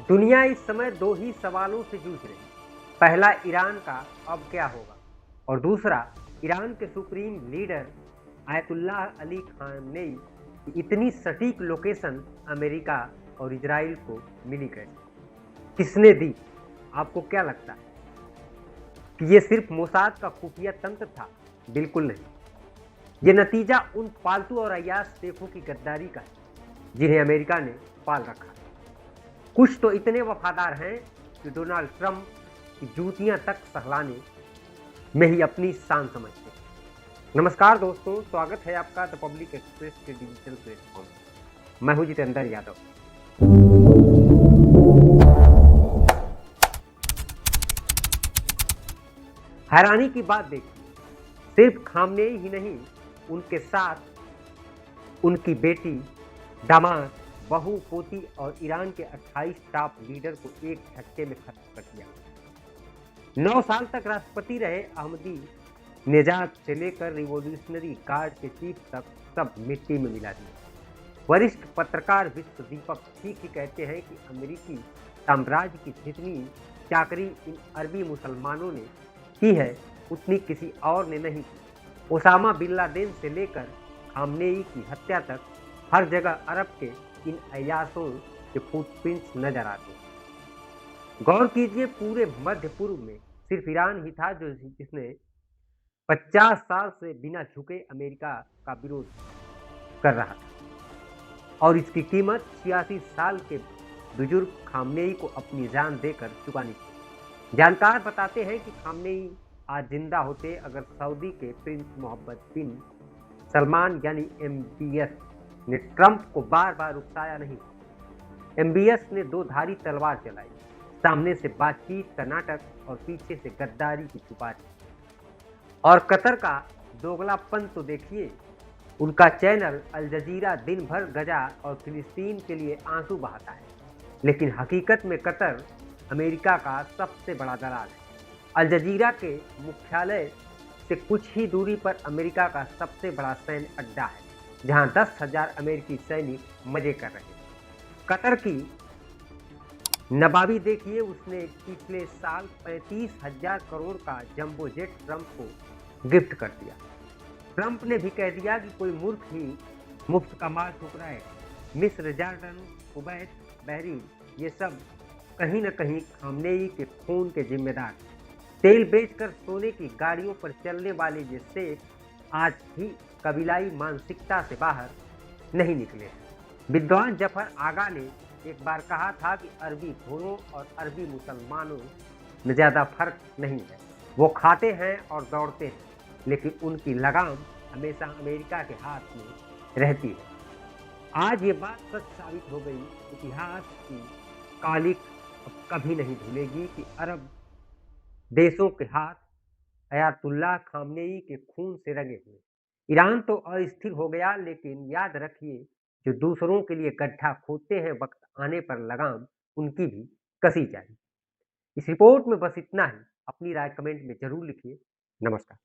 दुनिया इस समय दो ही सवालों से जूझ रही है। पहला ईरान का अब क्या होगा और दूसरा ईरान के supreme leader Ayatollah Ali Khamenei की इतनी सटीक लोकेशन अमेरिका और इजराइल को मिली कैसे? किसने दी? आपको क्या लगता है कि ये सिर्फ मोसाद का खुफिया तंत्र था? बिल्कुल नहीं। ये नतीजा उन फालतू और अय्याश शेखों की गद्दारी का है जिन्हें अमेरिका ने पाल रखा है। कुछ तो इतने वफादार हैं कि डोनाल्ड ट्रंप की जूतियां तक सहलाने में ही अपनी शान समझते हैं। नमस्कार दोस्तों, स्वागत है आपका द पब्लिक एक्सप्रेस के डिजिटल प्लेटफॉर्म। मैं हूं जितेंद्र यादव। हैरानी की बात देखिए, सिर्फ खामनेई ही नहीं, उनके साथ उनकी बेटी, दामाद, बहू, पोती और ईरान के 28 टॉप लीडर को एक झटके में खत्म कर दिया। 9 साल तक राष्ट्रपति रहे अहमदी नेजाद से लेकर रिवॉल्यूशनरी गार्ड के चीफ तक सब मिट्टी में मिला दिया। वरिष्ठ पत्रकार विश्व दीपक ठीक ही कहते हैं कि अमेरिकी साम्राज्य की जितनी चाकरी इन अरबी मुसलमानों ने की है उतनी किसी और ने नहीं की। ओसामा बिन लादेन से लेकर खामनेई की हत्या तक हर जगह अरब के इन अय्याशों के फुटप्रिंट्स नजर आते हैं। गौर कीजिए, पूरे मध्य पूर्व में सिर्फ ईरान ही था जिसने 50 साल से बिना झुके अमेरिका का विरोध कर रहा था और इसकी कीमत 86 साल के बुजुर्ग खामनेई को अपनी जान देकर चुकानी थी। जानकार बताते हैं कि खामनेई आज जिंदा होते अगर सऊदी के प्रिंस मोहम्मद बिन सलमान यानी MBS ने ट्रंप को बार बार उकसाया नहीं। MBS ने दो धारी तलवार चलाई, सामने से बातचीत का नाटक और पीछे से गद्दारी की छुपारी। और कतर का दोगलापन तो देखिए, उनका चैनल अल जजीरा दिन भर गजा और फिलिस्तीन के लिए आंसू बहाता है, लेकिन हकीकत में कतर अमेरिका का सबसे बड़ा दलाल है। अल जजीरा के मुख्यालय से कुछ ही दूरी पर अमेरिका का सबसे बड़ा सैन्य अड्डा है, जहां 10,000 अमेरिकी सैनिक मजे कर रहे हैं। कतर की नवाबी देखिए, उसने पिछले साल 35,000 करोड़ का जंबो जेट ट्रंप को गिफ्ट कर दिया। ट्रंप ने भी कह दिया कि कोई मूर्ख ही मुफ्त का माल ठुकराए। मिस्र, जॉर्डन, कुवैत, बहरीन, ये सब कहीं न कहीं खामनेई के खून के जिम्मेदार। तेल बेचकर सोने की गाड़ियों पर चलने वाले ये शेख आज भी कबीलाई मानसिकता से बाहर नहीं निकले हैं। विद्वान जफर आगा ने एक बार कहा था कि अरबी घोड़ों और अरबी मुसलमानों में ज़्यादा फर्क नहीं है। वो खाते हैं और दौड़ते हैं, लेकिन उनकी लगाम हमेशा अमेरिका के हाथ में रहती है। आज ये बात सच साबित हो गई। इतिहास की कालिक अब कभी नहीं भूलेगी कि अरब देशों के हाथ अयातुल्लाह खामनेई के खून से रंगे हुए। ईरान तो अस्थिर हो गया, लेकिन याद रखिए, जो दूसरों के लिए गड्ढा खोदते हैं वक्त आने पर लगाम उनकी भी कसी जाएगी। इस रिपोर्ट में बस इतना ही। अपनी राय कमेंट में जरूर लिखिए। नमस्कार।